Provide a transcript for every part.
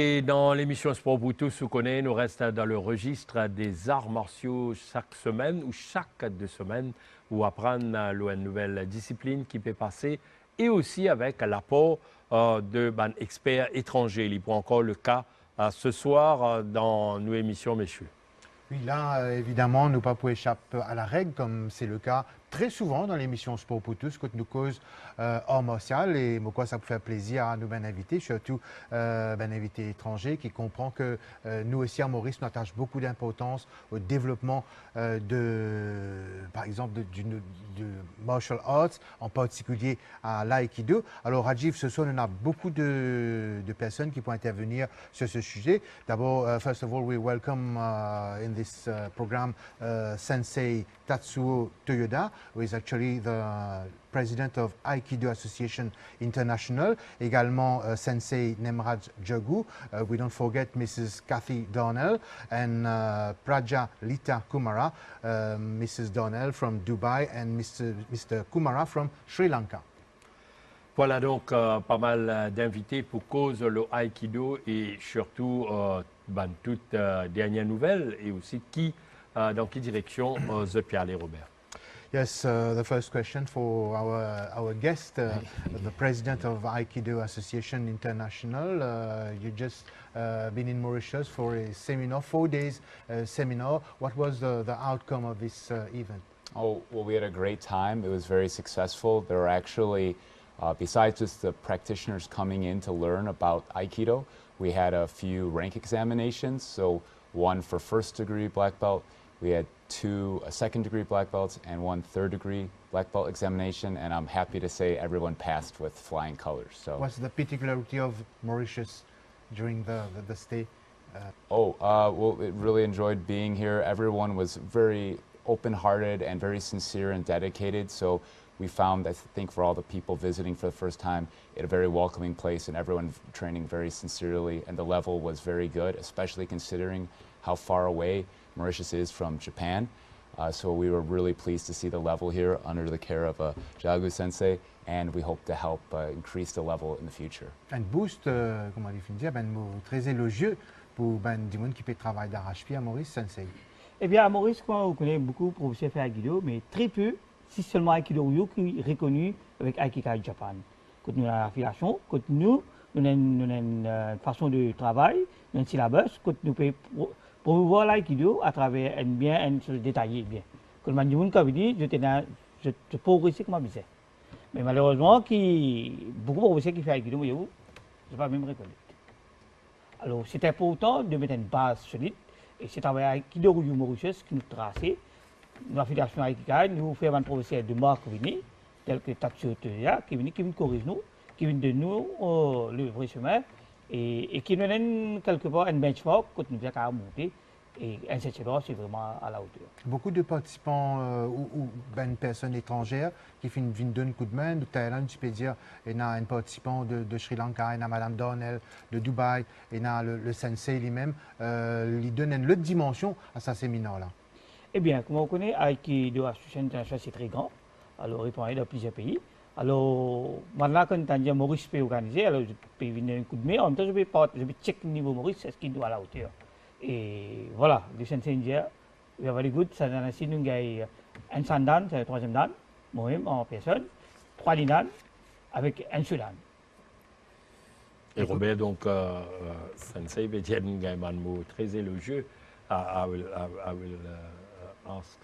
Et dans l'émission Sport pour tous, vous connaissez, nous reste dans le registre des arts martiaux chaque semaine ou chaque 2 semaines, où apprendre une nouvelle discipline qui peut passer et aussi avec l'apport de experts étrangers. Il prend encore le cas ce soir dans nos émissions, messieurs. Oui, là, évidemment, nous pas pour échapper à la règle, comme c'est le cas très souvent dans l'émission Sport pour tous, quand nous cause hors martial, et moi, ça peut faire plaisir à nous inviter, surtout invité étranger qui comprend que nous aussi à Maurice, nous attachons beaucoup d'importance au développement par exemple, de martial arts, en particulier à l'aïkido. Alors, Rajiv, ce soir, on a beaucoup de personnes qui vont intervenir sur ce sujet. D'abord, first of all, we welcome in this program Sensei Tatsuo Toyoda, who is actually the president of Aikido Association International. Également, Sensei Nemraj Jagu. We don't forget Mrs. Kathy Darnell and Praja Lita Kumara, Mrs. Darnell from Dubai and Mr. Kumara from Sri Lanka. Voilà donc pas mal d'invités pour cause le Aikido et surtout toute dernière nouvelle et aussi dans quelle direction The Pierre Robert. Yes, the first question for our guest, the president of Aikido Association International. You just been in Mauritius for a seminar, 4 days seminar. What was the outcome of this event? Oh, well, we had a great time. It was very successful. There were actually, besides just the practitioners coming in to learn about Aikido, we had a few rank examinations. So one for first degree black belt. We had 2 second degree black belts and 1 third degree black belt examination, and I'm happy to say everyone passed with flying colors. So what's the particularity of Mauritius during the stay? Well, we really enjoyed being here. Everyone was very open-hearted and very sincere and dedicated. So we found, I think, for all the people visiting for the first time, it a very welcoming place and everyone training very sincerely, and the level was very good, especially considering how far away Mauritius is from Japan. So we were really pleased to see the level here under the care of Jagu Sensei, and we hope to help increase the level in the future. Un boost, comment dire, mot très élogieux pour du monde qui peut travailler d'arrache-pied à Maurice Sensei. Eh bien, à Maurice, on connaît beaucoup de professeurs faire Aikido, mais très peu, si seulement Aikido Ryu qui est reconnu avec Aikikai Japan. Quand nous avons l'affiliation, quand nous avons une façon de travail, un syllabus, quand nous pouvons promouvoir l'aïkido à travers une chose détaillée bien. Comme je dis, je progresse comme ça. Mais malheureusement, beaucoup de professeurs qui font l'aïkido, je ne vais pas même reconnaître. Alors, c'est important de mettre une base solide. Et c'est à travers l'aïkido Ryu Mauritius que nous traçons. Nous, affiliation Aikikai, nous faisons un professeur de marque tel que Tatsuo Toyoda, qui vient corriger nous, qui vient de nous le vrai chemin. Et qui nous donne quelque part un benchmark que nous avons monter. Et ainsi de suite, c'est vraiment à la hauteur. Beaucoup de participants ou personnes étrangères qui viennent donner un coup de main. De Thaïlande, tu peux dire, il y a un participant de Sri Lanka, il y a Madame Darnell de Dubaï, il y a le sensei lui-même. Il donne une autre dimension à ce séminaire-là. Eh bien, comme on connaît, Aikido Association International, c'est très grand. Alors, il peut dans plusieurs pays. Alors, maintenant, quand on Maurice peut organiser, alors je peux venir un coup de main. En même temps, je vais checker le niveau Maurice, est-ce qu'il doit à la hauteur. Et voilà, le sensei India, we are very good. Ça donne ainsi, nous avons un sandan, c'est le 3e dan, moi-même en personne, 3 dan, avec un seul dan. Et Robert, donc, sensei, Bétienne, un mot très élogieux. I will ask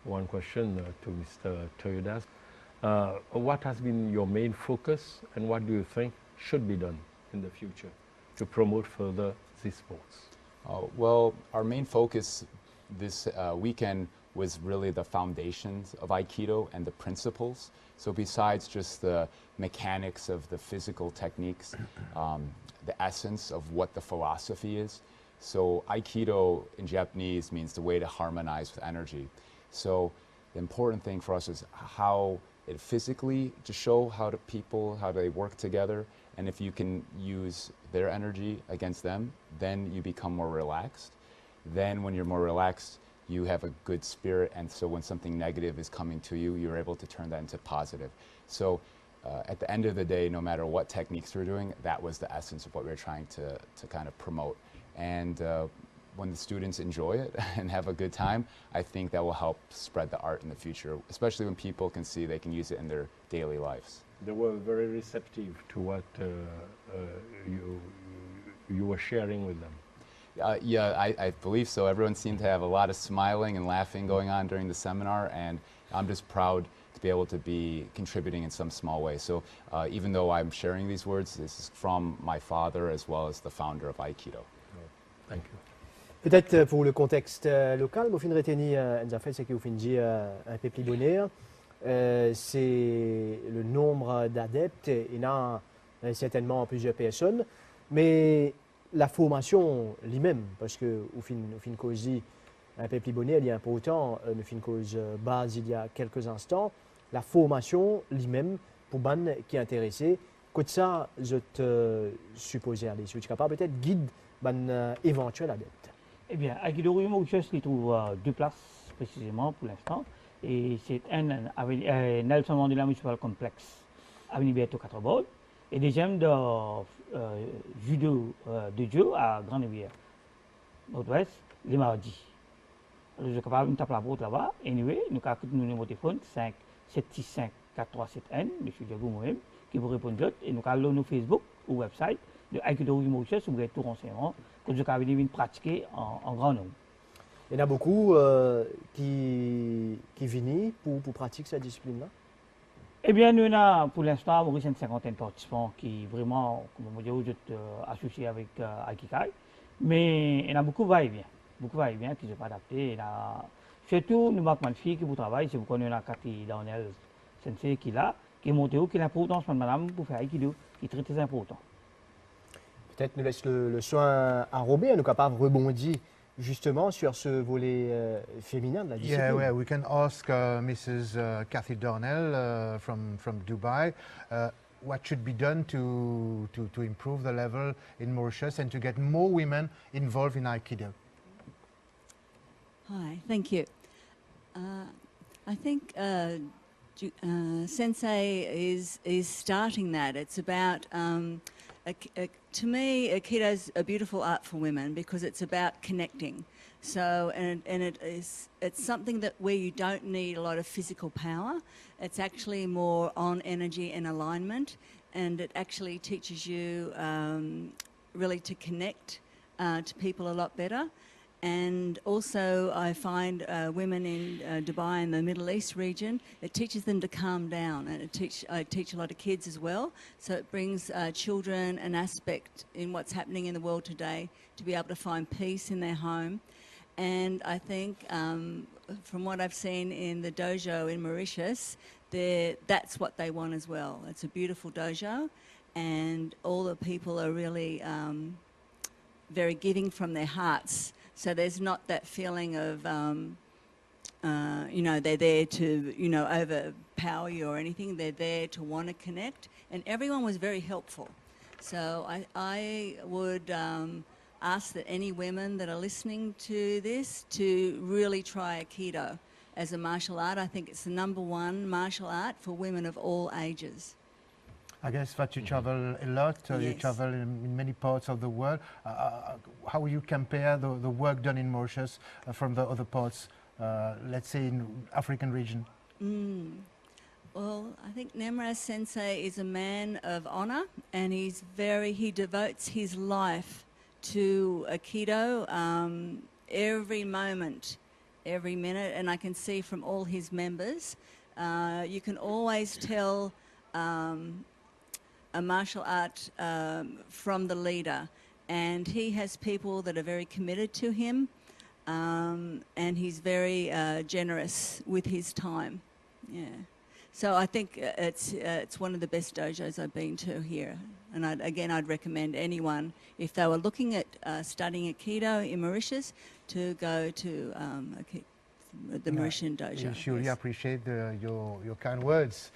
one question to Mr. Toyoda. What has been your main focus and what do you think should be done in the future to promote further these sports? Well, our main focus this weekend was really the foundations of Aikido and the principles. So besides just the mechanics of the physical techniques, the essence of what the philosophy is. So Aikido in Japanese means the way to harmonize with energy. So the important thing for us is how it physically to show how they work together, and if you can use their energy against them, then you become more relaxed. Then when you're more relaxed, you have a good spirit, and so when something negative is coming to you, you're able to turn that into positive. So at the end of the day, no matter what techniques we're doing, that was the essence of what we were trying to kind of promote. And when the students enjoy it and have a good time, I think that will help spread the art in the future, especially when people can see they can use it in their daily lives. They were very receptive to what you were sharing with them. Yeah, I believe so. Everyone seemed to have a lot of smiling and laughing going on during the seminar, and I'm just proud to be able to be contributing in some small way. So even though I'm sharing these words, this is from my father as well as the founder of Aikido. Thank you. Peut-être pour le contexte local, vous fin reteni en fait, c'est que vous fin dit un peu plus bonheur. C'est le nombre d'adeptes, il y en a certainement plusieurs personnes, mais la formation lui-même, parce que au fin cause un peu plus bonheur, il y a important, nous fin cause base il y a quelques instants, la formation lui-même pour ban qui est intéressé, que ça je te supposé aller, si tu es capable peut-être guide ban éventuel adepte. Eh bien, Aikido Ryu Mauritius, il trouve deux places précisément pour l'instant. Et c'est un avec Nelson Mandela Municipal Complex, avenue Berthaud 4 bords. Et deuxième de judo de Dieu à Grande-Rivière, nord-ouest, les mardis. Alors, je suis capable de taper la porte là-bas. Anyway, nous avons notre numéro de téléphone 5-765-437N, M. Diagou moi-même, qui vous répond d'autres. Et nous avons nos Facebook ou website de Aikido Ryu Mauritius où vous avez tout renseignement que je vais venir pratiquer en grand nombre. Il y en a beaucoup qui viennent pour pratiquer cette discipline-là. Eh bien, nous avons pour l'instant une cinquantaine de participants qui vraiment, comme on dit, associés avec Aikikai. Mais il y en a beaucoup va-et-vient. Beaucoup va-et-vient qui ne sont pas adaptés. Surtout, nous avons une fille qui vous travaille, c'est pourquoi nous avons Cathy Darnell Sensei qui est là, qui est montée où, qui est l'importance de madame pour faire Aikido, qui est très très important. Peut-être nous laisse le soin à Robert, nous capables de rebondir justement sur ce volet féminin de la discipline. Yeah, well, we can ask Mrs. Cathy Darnell from Dubai what should be done to improve the level in Mauritius and to get more women involved in Aikido. Hi, thank you. I think Sensei is starting that. It's about to me, Aikido's a beautiful art for women because it's about connecting. So, and it's something that where you don't need a lot of physical power. It's actually more on energy and alignment, and it actually teaches you really to connect to people a lot better. And also I find women in Dubai and the Middle East region, it teaches them to calm down, and I teach a lot of kids as well, so it brings children an aspect in what's happening in the world today to be able to find peace in their home. And I think from what I've seen in the dojo in Mauritius, that's what they want as well. It's a beautiful dojo, and all the people are really very giving from their hearts. So there's not that feeling of, they're there to, overpower you or anything. They're there to want to connect. And everyone was very helpful. So I would ask that any women that are listening to this to really try Aikido as a martial art. I think it's the #1 martial art for women of all ages. I guess that you travel a lot, you Yes. travel in many parts of the world. How will you compare the work done in Mauritius from the other parts, let's say in African region? Well, I think Nemra Sensei is a man of honor, and he devotes his life to Aikido every moment, every minute, and I can see from all his members, you can always tell a martial art from the leader, and he has people that are very committed to him, and he's very generous with his time. Yeah, so I think it's one of the best dojos I've been to here, and I'd recommend anyone if they were looking at studying Aikido in Mauritius to go to the Mauritian dojo. We surely Yes. appreciate your kind words,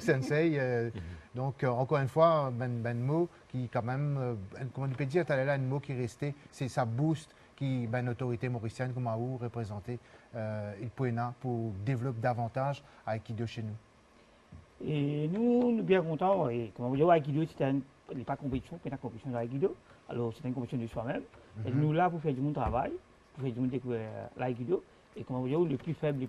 Sensei. Donc, encore une fois, ben mot qui quand même, comment on peut dire, tu as là un mot qui est resté, c'est ça boost qui, ben, l'autorité mauricienne, comme Aou, représenter il Poena pour développer davantage Aikido chez nous. Et nous sommes bien contents. Et comme vous voyez, Aikido, c'est pas compétition, c'est une compétition d'Aikido. Alors, c'est une compétition de soi-même. Et nous, là, pour faire du bon travail, pour faire du bon découvrir l'Aikido. Et comme vous voyez, le plus faible,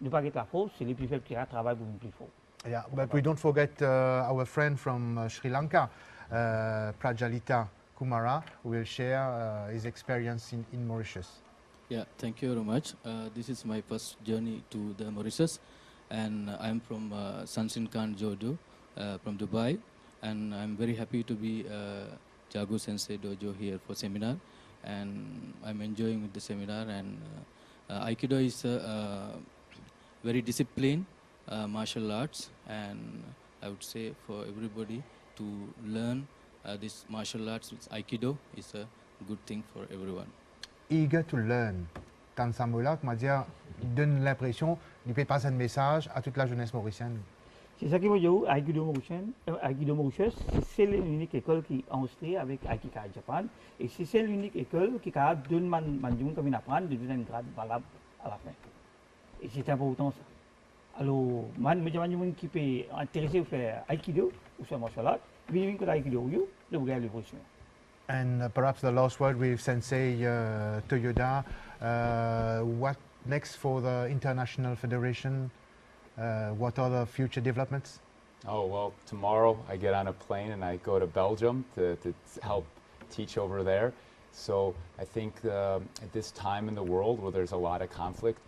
ne pas être la force, c'est le plus faible qui travaille pour le plus fort. Yeah, but we don't forget our friend from Sri Lanka, Prajalita Kumara, who will share his experience in Mauritius. Yeah, thank you very much. This is my first journey to the Mauritius, and I'm from Sansin Khan Jodo from Dubai, and I'm very happy to be Jago Sensei Dojo here for seminar, and I'm enjoying the seminar. And Aikido is a very disciplined martial arts, and I would say for everybody to learn this martial arts with Aikido is a good thing for everyone. Eager to learn. Dans ce mot-là, comment dire, il donne l'impression, il peut passer un message à toute la jeunesse mauricienne. C'est ça qui veut dire Aikido Mauritius, c'est l'unique école qui est enregistrée avec Aikika Japan. Et c'est l'unique école qui est capable de demander comme une apprendre, de donner un grade valable à la fin. Et c'est important ça. Alors, les gens qui sont intéressés à faire Aikido ou faire martial art, ils viennent à Aikido, ils vont l'évolution. And perhaps the last word with Sensei Toyoda. What next for the International Federation? What are the future developments? Oh, well, tomorrow I get on a plane and I go to Belgium to help teach over there. So I think at this time in the world where there's a lot of conflict,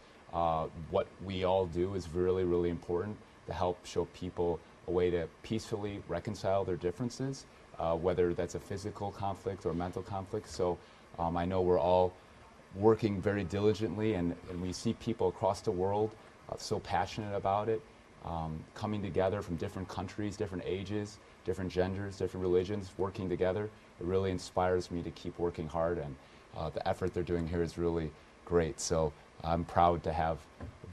what we all do is really, really important to help show people a way to peacefully reconcile their differences, whether that's a physical conflict or mental conflict. So I know we're all working very diligently, and we see people across the world so passionate about it, coming together from different countries, different ages, different genders, different religions, working together. It really inspires me to keep working hard, and the effort they're doing here is really great. So I'm proud to have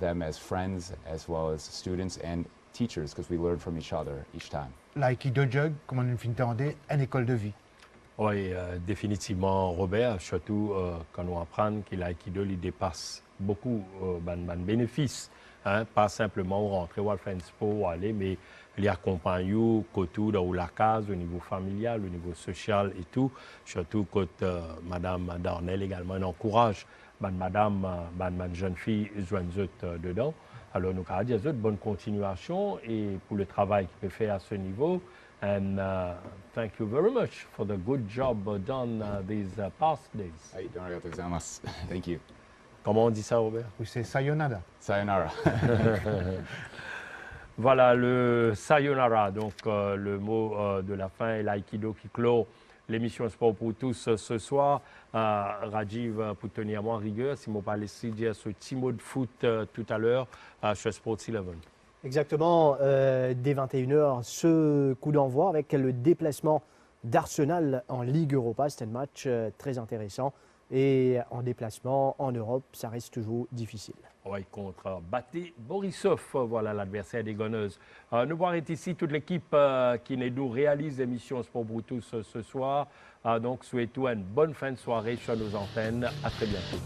them as friends as well as students and teachers, because we learn from each other each time. L'Aikido Jug, comme on entendait, une école de vie. Oui, définitivement, Robert, surtout quand on apprend que l'Aikido dépasse beaucoup de bénéfices. Hein, pas simplement rentrer ou faire un sport ou aller, mais il accompagne côté dans la case, au niveau familial, au niveau social et tout. Surtout côté Madame Darnell également, on encourage Madame, jeune fille, dedans. Alors, nous avons dit bonne continuation et pour le travail qu'il peut faire à ce niveau. And thank you very much for the good job done these past days. Thank you. Comment on dit ça, Robert? Oui, c'est Sayonara. Sayonara. Voilà, le sayonara, donc le mot de la fin, et l'aïkido qui clôt l'émission Sport pour tous ce soir. Rajiv, pour tenir moi en rigueur, si je parlais dire ce petit mot de foot tout à l'heure sur Sports 11. Exactement, dès 21h, ce coup d'envoi avec le déplacement d'Arsenal en Ligue Europa. C'est un match très intéressant. Et en déplacement en Europe, ça reste toujours difficile. Oui, contre Bate Borisov, voilà l'adversaire des Gunners. Nous voir ici toute l'équipe qui nous réalise l'émission Sport pour tous ce soir. Donc, souhaitons une bonne fin de soirée sur nos antennes. À très bientôt.